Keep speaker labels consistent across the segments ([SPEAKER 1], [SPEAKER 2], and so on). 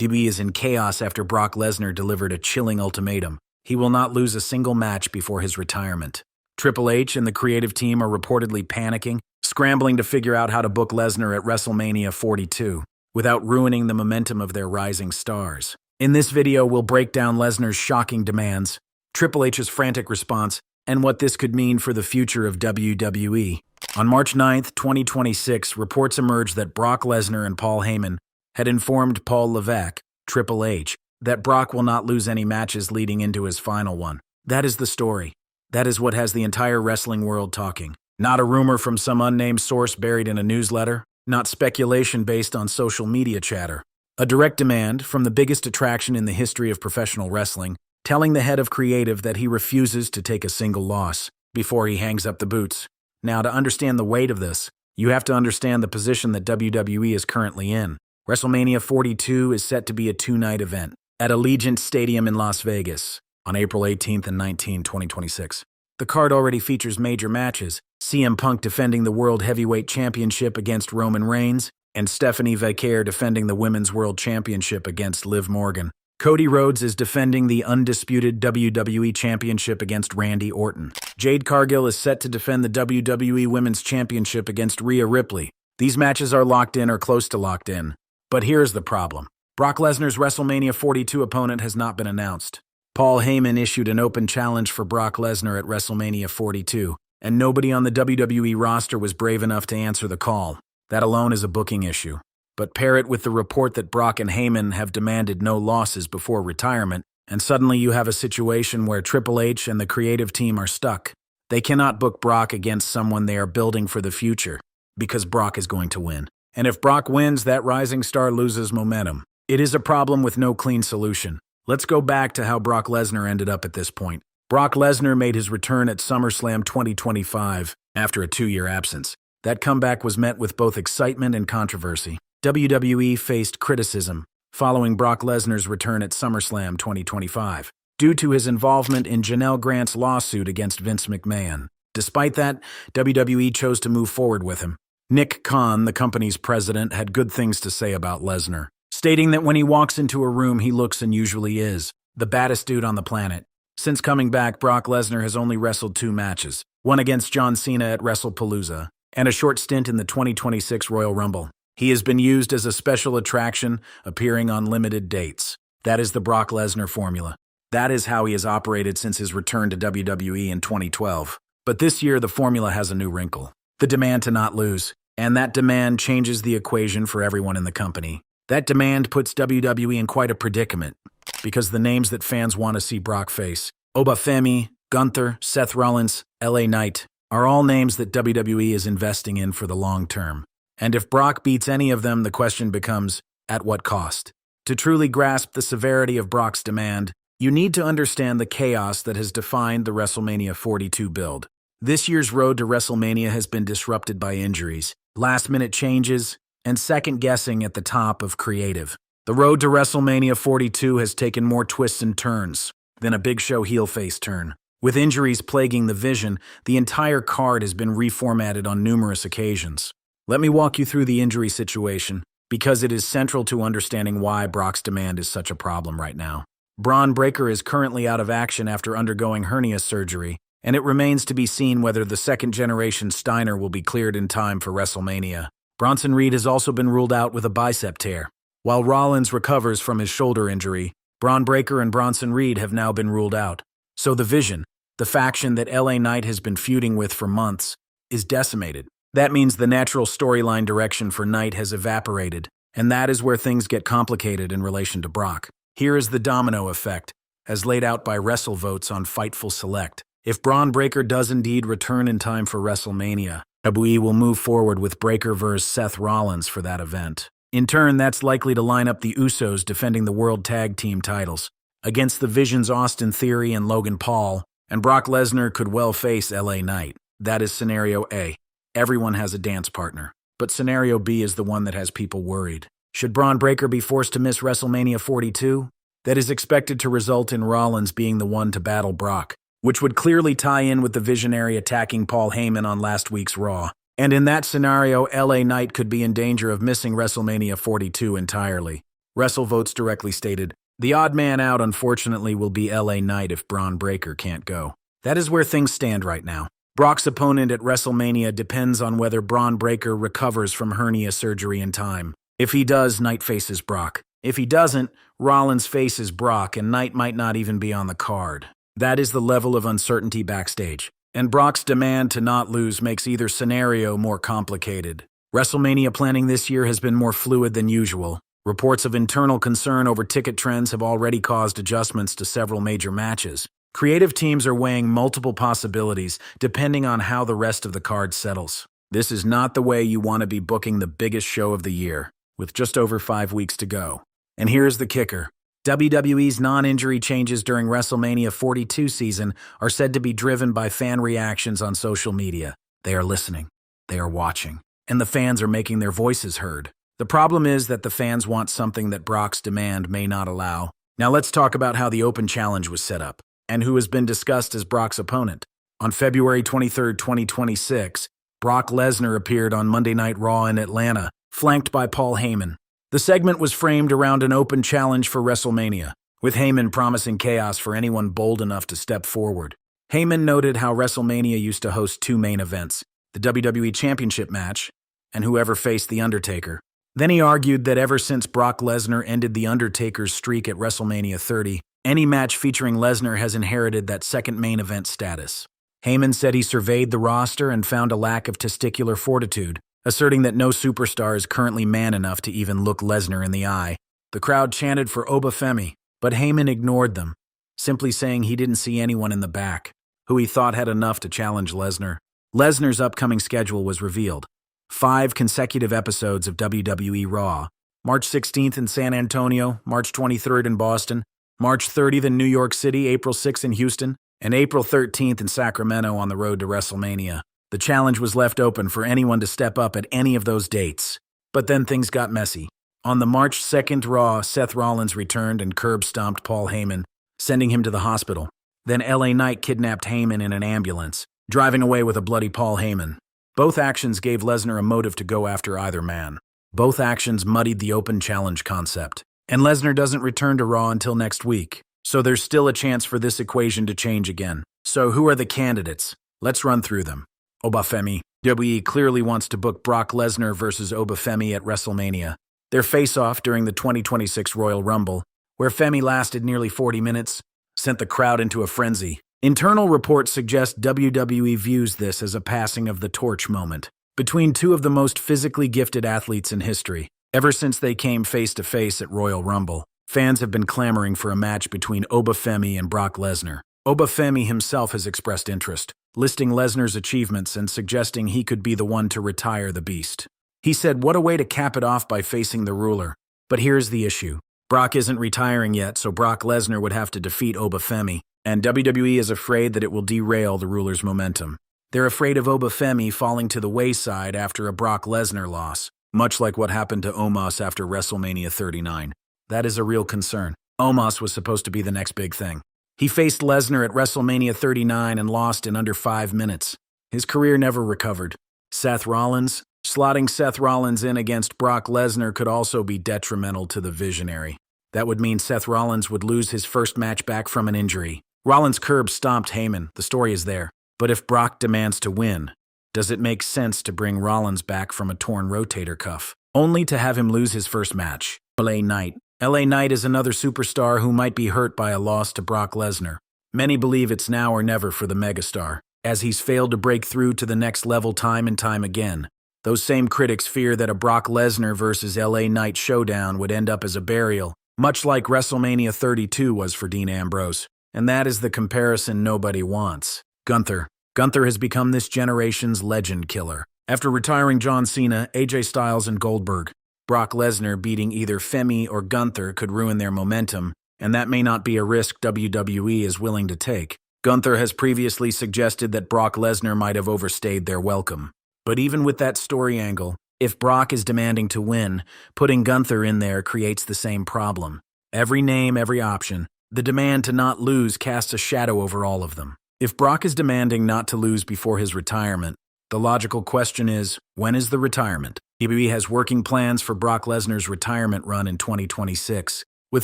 [SPEAKER 1] WWE is in chaos after Brock Lesnar delivered a chilling ultimatum. He will not lose a single match before his retirement. Triple H and the creative team are reportedly panicking, scrambling to figure out how to book Lesnar at WrestleMania 42 without ruining the momentum of their rising stars. In this video, we'll break down Lesnar's shocking demands, Triple H's frantic response, and what this could mean for the future of WWE. On March 9, 2026, reports emerged that Brock Lesnar and Paul Heyman had informed Paul Levesque, Triple H, that Brock will not lose any matches leading into his final one. That is the story. That is what has the entire wrestling world talking. Not a rumor from some unnamed source buried in a newsletter, not speculation based on social media chatter. A direct demand from the biggest attraction in the history of professional wrestling, telling the head of creative that he refuses to take a single loss before he hangs up the boots. Now, to understand the weight of this, you have to understand the position that WWE is currently in. WrestleMania 42 is set to be a two-night event at Allegiant Stadium in Las Vegas on April 18th and 19, 2026. The card already features major matches, CM Punk defending the World Heavyweight Championship against Roman Reigns, and Stephanie Vaquer defending the Women's World Championship against Liv Morgan. Cody Rhodes is defending the undisputed WWE Championship against Randy Orton. Jade Cargill is set to defend the WWE Women's Championship against Rhea Ripley. These matches are locked in or close to locked in. But here's the problem. Brock Lesnar's WrestleMania 42 opponent has not been announced. Paul Heyman issued an open challenge for Brock Lesnar at WrestleMania 42, and nobody on the WWE roster was brave enough to answer the call. That alone is a booking issue. But pair it with the report that Brock and Heyman have demanded no losses before retirement, and suddenly you have a situation where Triple H and the creative team are stuck. They cannot book Brock against someone they are building for the future, because Brock is going to win. And if Brock wins, that rising star loses momentum. It is a problem with no clean solution. Let's go back to how Brock Lesnar ended up at this point. Brock Lesnar made his return at SummerSlam 2025 after a 2-year absence. That comeback was met with both excitement and controversy. WWE faced criticism following Brock Lesnar's return at SummerSlam 2025 due to his involvement in Janelle Grant's lawsuit against Vince McMahon. Despite that, WWE chose to move forward with him. Nick Khan, the company's president, had good things to say about Lesnar, stating that when he walks into a room, he looks and usually is the baddest dude on the planet. Since coming back, Brock Lesnar has only wrestled 2 matches, one against John Cena at WrestlePalooza, and a short stint in the 2026 Royal Rumble. He has been used as a special attraction, appearing on limited dates. That is the Brock Lesnar formula. That is how he has operated since his return to WWE in 2012. But this year, the formula has a new wrinkle. The demand to not lose. And that demand changes the equation for everyone in the company. That demand puts WWE in quite a predicament, because the names that fans want to see Brock face, Obafemi, Gunther, Seth Rollins, LA Knight, are all names that WWE is investing in for the long term. And if Brock beats any of them, the question becomes, at what cost? To truly grasp the severity of Brock's demand, you need to understand the chaos that has defined the WrestleMania 42 build. This year's road to WrestleMania has been disrupted by injuries, last-minute changes, and second-guessing at the top of creative. The road to WrestleMania 42 has taken more twists and turns than a Big Show heel-face turn. With injuries plaguing the vision, the entire card has been reformatted on numerous occasions. Let me walk you through the injury situation, because it is central to understanding why Brock's demand is such a problem right now. Braun Breaker is currently out of action after undergoing hernia surgery, and it remains to be seen whether the second-generation Steiner will be cleared in time for WrestleMania. Bronson Reed has also been ruled out with a bicep tear. While Rollins recovers from his shoulder injury, Braun Breaker and Bronson Reed have now been ruled out. So the Vision, the faction that LA Knight has been feuding with for months, is decimated. That means the natural storyline direction for Knight has evaporated, and that is where things get complicated in relation to Brock. Here is the domino effect, as laid out by WrestleVotes on Fightful Select. If Braun Breaker does indeed return in time for WrestleMania, WWE will move forward with Breaker vs. Seth Rollins for that event. In turn, that's likely to line up the Usos defending the World Tag Team titles against the Vision's Austin Theory and Logan Paul, and Brock Lesnar could well face LA Knight. That is scenario A. Everyone has a dance partner. But scenario B is the one that has people worried. Should Braun Breaker be forced to miss WrestleMania 42? That is expected to result in Rollins being the one to battle Brock, which would clearly tie in with the Visionary attacking Paul Heyman on last week's Raw. And in that scenario, LA Knight could be in danger of missing WrestleMania 42 entirely. WrestleVotes directly stated, "The odd man out, unfortunately, will be LA Knight if Braun Breaker can't go." That is where things stand right now. Brock's opponent at WrestleMania depends on whether Braun Breaker recovers from hernia surgery in time. If he does, Knight faces Brock. If he doesn't, Rollins faces Brock, and Knight might not even be on the card. That is the level of uncertainty backstage. And Brock's demand to not lose makes either scenario more complicated. WrestleMania planning this year has been more fluid than usual. Reports of internal concern over ticket trends have already caused adjustments to several major matches. Creative teams are weighing multiple possibilities depending on how the rest of the card settles. This is not the way you want to be booking the biggest show of the year, with just over 5 weeks to go. And here's the kicker. WWE's non-injury changes during WrestleMania 42 season are said to be driven by fan reactions on social media. They are listening. They are watching. And the fans are making their voices heard. The problem is that the fans want something that Brock's demand may not allow. Now let's talk about how the Open Challenge was set up, and who has been discussed as Brock's opponent. On February 23, 2026, Brock Lesnar appeared on Monday Night Raw in Atlanta, flanked by Paul Heyman. The segment was framed around an open challenge for WrestleMania, with Heyman promising chaos for anyone bold enough to step forward. Heyman noted how WrestleMania used to host 2 main events, the WWE Championship match and whoever faced The Undertaker. Then he argued that ever since Brock Lesnar ended The Undertaker's streak at WrestleMania 30, any match featuring Lesnar has inherited that second main event status. Heyman said he surveyed the roster and found a lack of testicular fortitude, asserting that no superstar is currently man enough to even look Lesnar in the eye. The crowd chanted for Obafemi, but Heyman ignored them, simply saying he didn't see anyone in the back, who he thought had enough to challenge Lesnar. Lesnar's upcoming schedule was revealed. 5 consecutive episodes of WWE Raw, March 16th in San Antonio, March 23rd in Boston, March 30th in New York City, April 6th in Houston, and April 13th in Sacramento on the road to WrestleMania. The challenge was left open for anyone to step up at any of those dates. But then things got messy. On the March 2nd Raw, Seth Rollins returned and curb-stomped Paul Heyman, sending him to the hospital. Then LA Knight kidnapped Heyman in an ambulance, driving away with a bloody Paul Heyman. Both actions gave Lesnar a motive to go after either man. Both actions muddied the open challenge concept. And Lesnar doesn't return to Raw until next week, so there's still a chance for this equation to change again. So who are the candidates? Let's run through them. Obafemi. WWE clearly wants to book Brock Lesnar versus Obafemi at WrestleMania. Their face-off during the 2026 Royal Rumble, where Femi lasted nearly 40 minutes, sent the crowd into a frenzy. Internal reports suggest WWE views this as a passing of the torch moment between 2 of the most physically gifted athletes in history. Ever since they came face-to-face at Royal Rumble, fans have been clamoring for a match between Obafemi and Brock Lesnar. Obafemi himself has expressed interest, listing Lesnar's achievements and suggesting he could be the one to retire the beast. He said, "What a way to cap it off by facing the ruler." But here's the issue. Brock isn't retiring yet, so Brock Lesnar would have to defeat Obafemi, and WWE is afraid that it will derail the ruler's momentum. They're afraid of Obafemi falling to the wayside after a Brock Lesnar loss, much like what happened to Omos after WrestleMania 39. That is a real concern. Omos was supposed to be the next big thing. He faced Lesnar at WrestleMania 39 and lost in under 5 minutes. His career never recovered. Seth Rollins? Slotting Seth Rollins in against Brock Lesnar could also be detrimental to the visionary. That would mean Seth Rollins would lose his first match back from an injury. Rollins curb-stomped Heyman. The story is there. But if Brock demands to win, does it make sense to bring Rollins back from a torn rotator cuff, only to have him lose his first match? LA Knight. LA Knight is another superstar who might be hurt by a loss to Brock Lesnar. Many believe it's now or never for the megastar, as he's failed to break through to the next level time and time again. Those same critics fear that a Brock Lesnar versus LA Knight showdown would end up as a burial, much like WrestleMania 32 was for Dean Ambrose. And that is the comparison nobody wants. Gunther. Gunther has become this generation's legend killer. After retiring John Cena, AJ Styles, and Goldberg, Brock Lesnar beating either Femi or Gunther could ruin their momentum, and that may not be a risk WWE is willing to take. Gunther has previously suggested that Brock Lesnar might have overstayed their welcome. But even with that story angle, if Brock is demanding to win, putting Gunther in there creates the same problem. Every name, every option. The demand to not lose casts a shadow over all of them. If Brock is demanding not to lose before his retirement, the logical question is, when is the retirement? WWE has working plans for Brock Lesnar's retirement run in 2026, with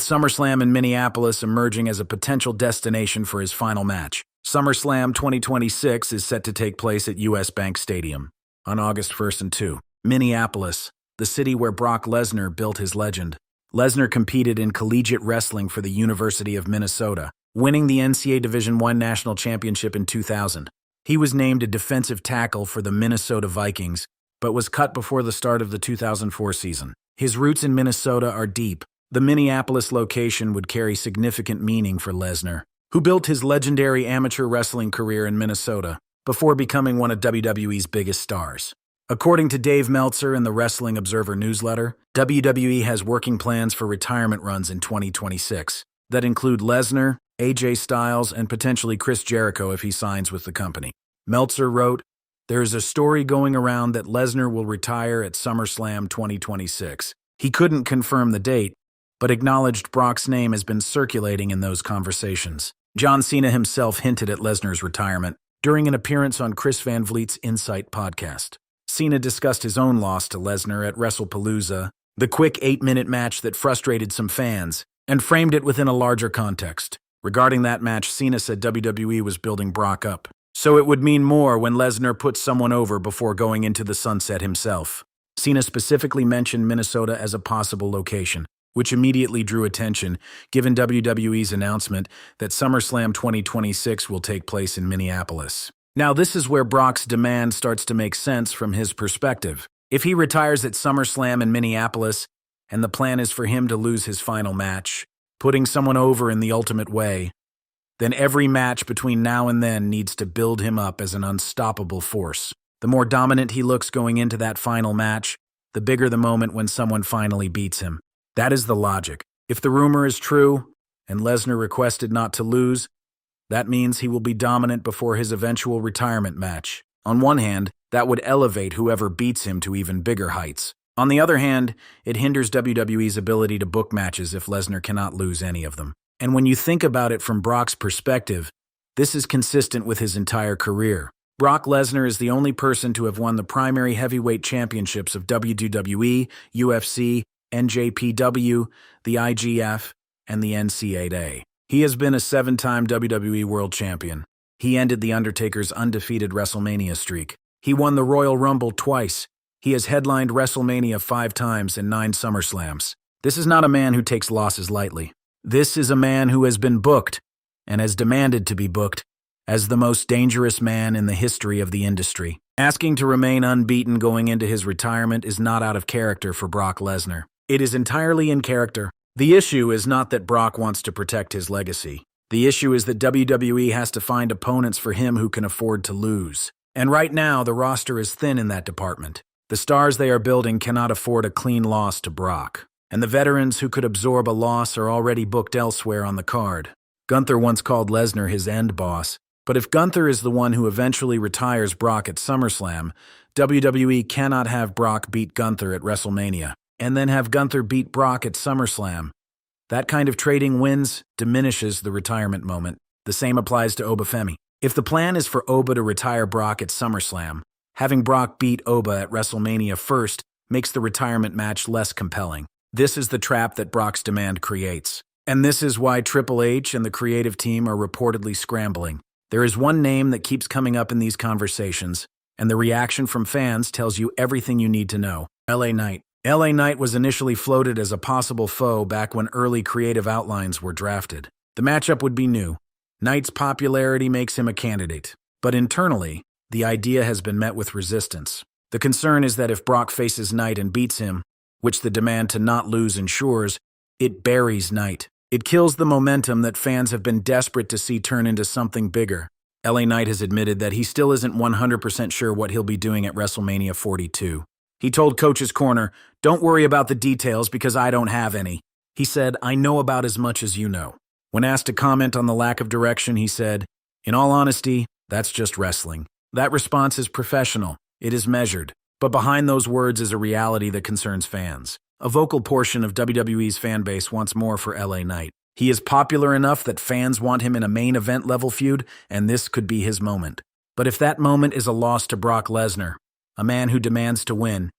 [SPEAKER 1] SummerSlam in Minneapolis emerging as a potential destination for his final match. SummerSlam 2026 is set to take place at US Bank Stadium on August 1st and 2. Minneapolis, the city where Brock Lesnar built his legend. Lesnar competed in collegiate wrestling for the University of Minnesota, winning the NCAA Division I National Championship in 2000. He was named a defensive tackle for the Minnesota Vikings, but was cut before the start of the 2004 season. His roots in Minnesota are deep. The Minneapolis location would carry significant meaning for Lesnar, who built his legendary amateur wrestling career in Minnesota before becoming one of WWE's biggest stars. According to Dave Meltzer in the Wrestling Observer newsletter, WWE has working plans for retirement runs in 2026 that include Lesnar, AJ Styles, and potentially Chris Jericho if he signs with the company. Meltzer wrote, "There is a story going around that Lesnar will retire at SummerSlam 2026. He couldn't confirm the date, but acknowledged Brock's name has been circulating in those conversations." John Cena himself hinted at Lesnar's retirement during an appearance on Chris Van Vliet's Insight podcast. Cena discussed his own loss to Lesnar at WrestlePalooza, the quick 8-minute match that frustrated some fans, and framed it within a larger context. Regarding that match, Cena said WWE was building Brock up, so it would mean more when Lesnar put someone over before going into the sunset himself. Cena specifically mentioned Minnesota as a possible location, which immediately drew attention given WWE's announcement that SummerSlam 2026 will take place in Minneapolis. Now, this is where Brock's demand starts to make sense from his perspective. If he retires at SummerSlam in Minneapolis, and the plan is for him to lose his final match, putting someone over in the ultimate way, then every match between now and then needs to build him up as an unstoppable force. The more dominant he looks going into that final match, the bigger the moment when someone finally beats him. That is the logic. If the rumor is true, and Lesnar requested not to lose, that means he will be dominant before his eventual retirement match. On one hand, that would elevate whoever beats him to even bigger heights. On the other hand, it hinders WWE's ability to book matches if Lesnar cannot lose any of them. And when you think about it from Brock's perspective, this is consistent with his entire career. Brock Lesnar is the only person to have won the primary heavyweight championships of WWE, UFC, NJPW, the IGF, and the NCAA. He has been a 7-time WWE World Champion. He ended The Undertaker's undefeated WrestleMania streak. He won the Royal Rumble twice. He has headlined WrestleMania 5 times and 9 SummerSlams. This is not a man who takes losses lightly. This is a man who has been booked, and has demanded to be booked, as the most dangerous man in the history of the industry. Asking to remain unbeaten going into his retirement is not out of character for Brock Lesnar. It is entirely in character. The issue is not that Brock wants to protect his legacy. The issue is that WWE has to find opponents for him who can afford to lose. And right now, the roster is thin in that department. The stars they are building cannot afford a clean loss to Brock. And the veterans who could absorb a loss are already booked elsewhere on the card. Gunther once called Lesnar his end boss. But if Gunther is the one who eventually retires Brock at SummerSlam, WWE cannot have Brock beat Gunther at WrestleMania, and then have Gunther beat Brock at SummerSlam. That kind of trading wins diminishes the retirement moment. The same applies to Obafemi. If the plan is for Oba to retire Brock at SummerSlam, having Brock beat Oba at WrestleMania first makes the retirement match less compelling. This is the trap that Brock's demand creates. And this is why Triple H and the creative team are reportedly scrambling. There is one name that keeps coming up in these conversations, and the reaction from fans tells you everything you need to know. LA Knight. LA Knight was initially floated as a possible foe back when early creative outlines were drafted. The matchup would be new. Knight's popularity makes him a candidate, but internally, the idea has been met with resistance. The concern is that if Brock faces Knight and beats him, which the demand to not lose ensures, it buries Knight. It kills the momentum that fans have been desperate to see turn into something bigger. LA Knight has admitted that he still isn't 100% sure what he'll be doing at WrestleMania 42. He told Coach's Corner, "Don't worry about the details because I don't have any." He said, "I know about as much as you know." When asked to comment on the lack of direction, he said, "In all honesty, that's just wrestling." That response is professional. It is measured. But behind those words is a reality that concerns fans. A vocal portion of WWE's fan base wants more for LA Knight. He is popular enough that fans want him in a main event level feud, and this could be his moment. But if that moment is a loss to Brock Lesnar, a man who demands to win,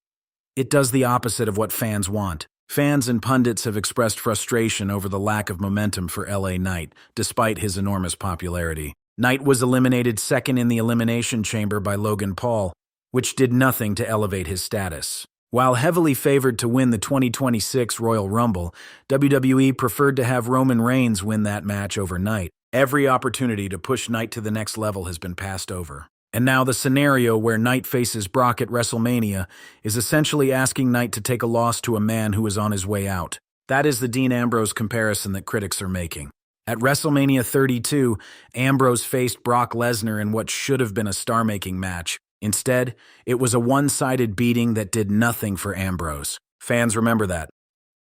[SPEAKER 1] It does the opposite of what fans want. Fans and pundits have expressed frustration over the lack of momentum for LA Knight, despite his enormous popularity. Knight was eliminated second in the Elimination Chamber by Logan Paul, which did nothing to elevate his status. While heavily favored to win the 2026 Royal Rumble, WWE preferred to have Roman Reigns win that match over Knight. Every opportunity to push Knight to the next level has been passed over. And now the scenario where Knight faces Brock at WrestleMania is essentially asking Knight to take a loss to a man who is on his way out. That is the Dean Ambrose comparison that critics are making. At WrestleMania 32, Ambrose faced Brock Lesnar in what should have been a star-making match. Instead, it was a one-sided beating that did nothing for Ambrose. Fans remember that.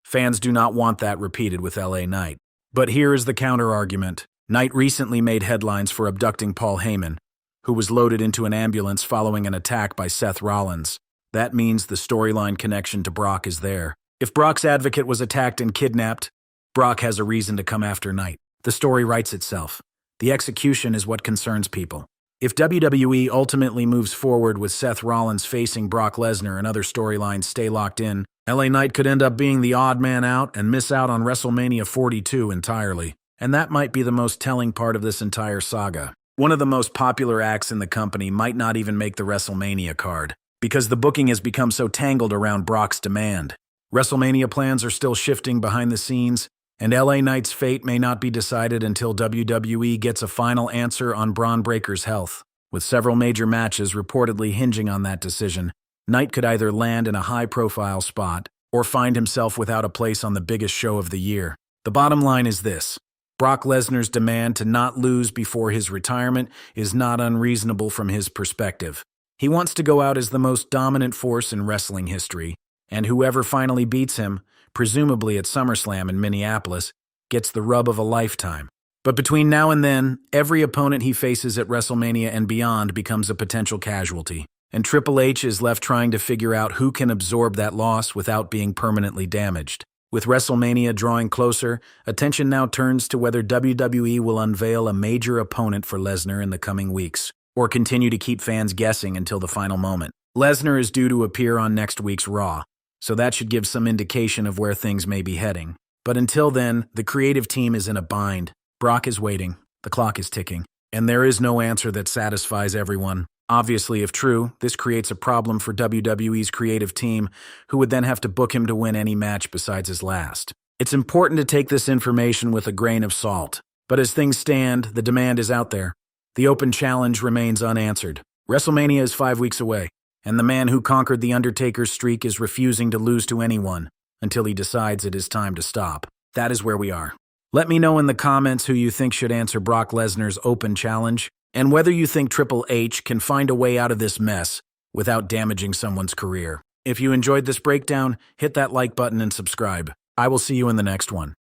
[SPEAKER 1] Fans do not want that repeated with LA Knight. But here is the counter-argument. Knight recently made headlines for abducting Paul Heyman, who was loaded into an ambulance following an attack by Seth Rollins. That means the storyline connection to Brock is there. If Brock's advocate was attacked and kidnapped, Brock has a reason to come after Knight. The story writes itself. The execution is what concerns people. If WWE ultimately moves forward with Seth Rollins facing Brock Lesnar and other storylines stay locked in, LA Knight could end up being the odd man out and miss out on WrestleMania 42 entirely. And that might be the most telling part of this entire saga. One of the most popular acts in the company might not even make the WrestleMania card, because the booking has become so tangled around Brock's demand. WrestleMania plans are still shifting behind the scenes, and LA Knight's fate may not be decided until WWE gets a final answer on Braun Breaker's health. With several major matches reportedly hinging on that decision, Knight could either land in a high-profile spot or find himself without a place on the biggest show of the year. The bottom line is this. Brock Lesnar's demand to not lose before his retirement is not unreasonable from his perspective. He wants to go out as the most dominant force in wrestling history, and whoever finally beats him, presumably at SummerSlam in Minneapolis, gets the rub of a lifetime. But between now and then, every opponent he faces at WrestleMania and beyond becomes a potential casualty, and Triple H is left trying to figure out who can absorb that loss without being permanently damaged. With WrestleMania drawing closer, attention now turns to whether WWE will unveil a major opponent for Lesnar in the coming weeks, or continue to keep fans guessing until the final moment. Lesnar is due to appear on next week's Raw, so that should give some indication of where things may be heading. But until then, the creative team is in a bind. Brock is waiting, the clock is ticking, and there is no answer that satisfies everyone. Obviously, if true, this creates a problem for WWE's creative team, who would then have to book him to win any match besides his last. It's important to take this information with a grain of salt, but as things stand, the demand is out there. The open challenge remains unanswered. WrestleMania is 5 weeks away, and the man who conquered The Undertaker's streak is refusing to lose to anyone until he decides it is time to stop. That is where we are. Let me know in the comments who you think should answer Brock Lesnar's open challenge, and whether you think Triple H can find a way out of this mess without damaging someone's career. If you enjoyed this breakdown, hit that like button and subscribe. I will see you in the next one.